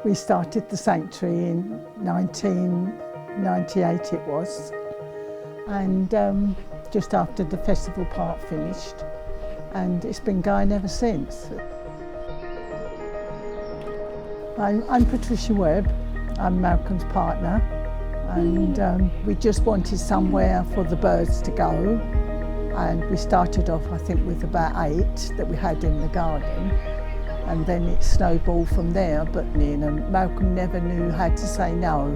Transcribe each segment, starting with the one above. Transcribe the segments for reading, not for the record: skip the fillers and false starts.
We started the sanctuary in 1998 it was, and just after the festival part finished, and it's been going ever since. I'm Patricia Webb, I'm Malcolm's partner, and we just wanted somewhere for the birds to go, and we started off I think with about 8 that we had in the garden, and then it snowballed from there. But Malcolm never knew how to say no,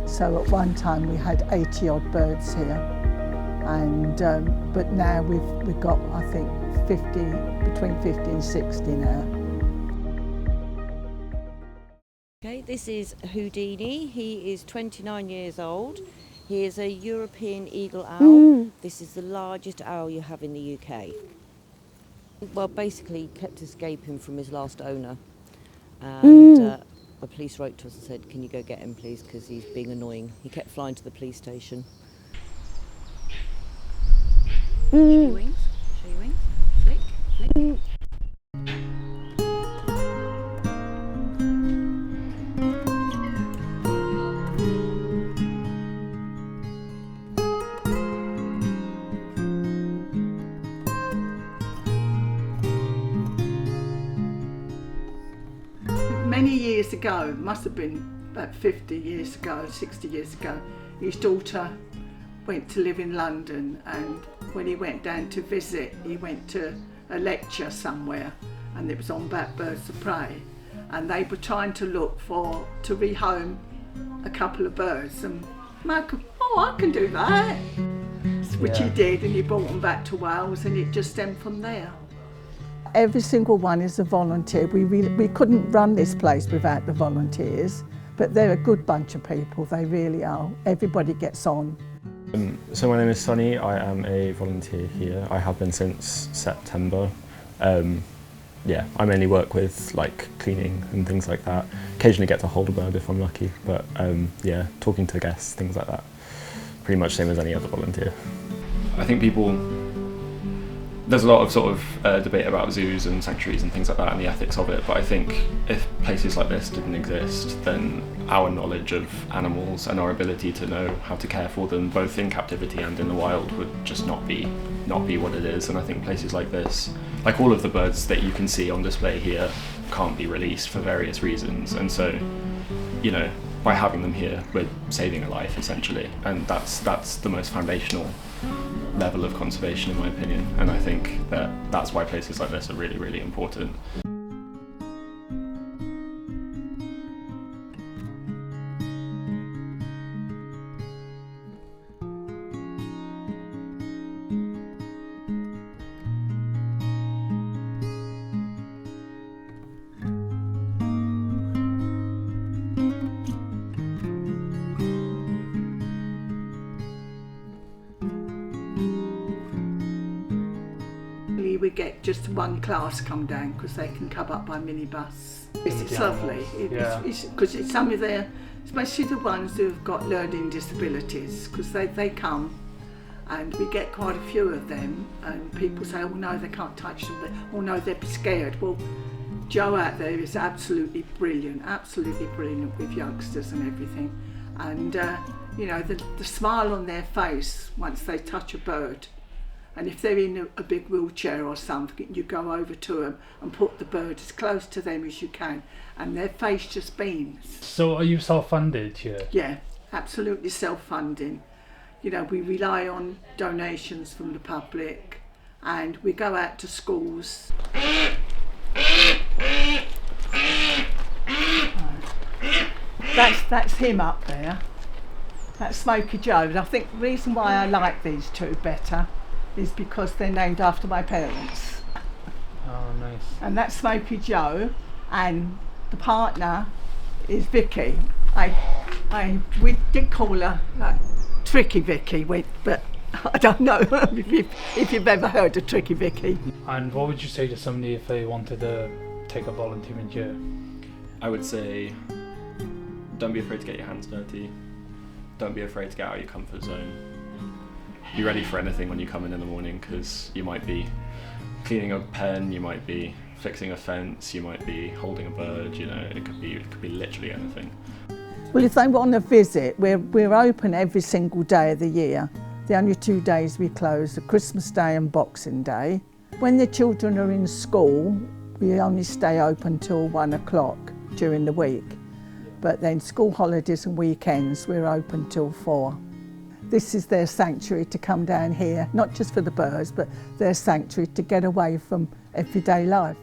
so at one time we had 80 odd birds here, and but now we've got I think between 50 and 60 now. Okay, this is Houdini. He is 29 years old. He is a European eagle owl. This is the largest owl you have in the UK. Well, basically he kept escaping from his last owner, and the police wrote to us and said, can you go get him please, because he's being annoying. He kept flying to the police station. Show your wings, show your wings, flick, flick. Many years ago, it must have been about 50 years ago, 60 years ago, his daughter went to live in London, and when he went down to visit, he went to a lecture somewhere, and it was on about birds of prey, and they were trying to look to rehome a couple of birds, and Malcolm, I can do that, which he did, and he brought them back to Wales, and it just stemmed from there. Every single one is a volunteer. We couldn't run this place without the volunteers, but they're a good bunch of people, they really are. Everybody gets on. So my name is Sunny, I am a volunteer here. I have been since September. Yeah, I mainly work with like cleaning and things like that. Occasionally get to hold a bird if I'm lucky, but yeah, talking to guests, things like that. Pretty much same as any other volunteer. I think there's a lot of sort of debate about zoos and sanctuaries and things like that and the ethics of it, but I think if places like this didn't exist, then our knowledge of animals and our ability to know how to care for them both in captivity and in the wild would just not be what it is. And I think places like this, like all of the birds that you can see on display here, can't be released for various reasons, and so, you know, by having them here we're saving a life essentially, and that's the most foundational level of conservation in my opinion, and I think that's why places like this are really, really important. We get just one class come down because they can come up by minibus. It's lovely, because it's some of their, especially the ones who have got learning disabilities, because they come and we get quite a few of them, and people say, oh no, they can't touch them, oh no, they're scared. Well, Joe out there is absolutely brilliant with youngsters and everything, and you know, the smile on their face once they touch a bird. And if they're in a big wheelchair or something, you go over to them and put the bird as close to them as you can, and their face just beams. So are you self-funded here? Yeah, absolutely self-funding. You know, we rely on donations from the public, and we go out to schools. That's him up there. That's Smokey Joe. And I think the reason why I like these two better is because they're named after my parents. Oh, nice. And that's Smokey Joe, and the partner is Vicky. We did call her like Tricky Vicky, but I don't know if you've ever heard of Tricky Vicky. And what would you say to somebody if they wanted to take a volunteering year? I would say, don't be afraid to get your hands dirty. Don't be afraid to get out of your comfort zone. Be ready for anything when you come in the morning, because you might be cleaning a pen, you might be fixing a fence, you might be holding a bird, you know, it could be literally anything. Well, if they want to visit, we're open every single day of the year. The only 2 days we close are Christmas Day and Boxing Day. When the children are in school, we only stay open till 1 o'clock during the week. But then school holidays and weekends, we're open till 4. This is their sanctuary to come down here, not just for the birds, but their sanctuary to get away from everyday life.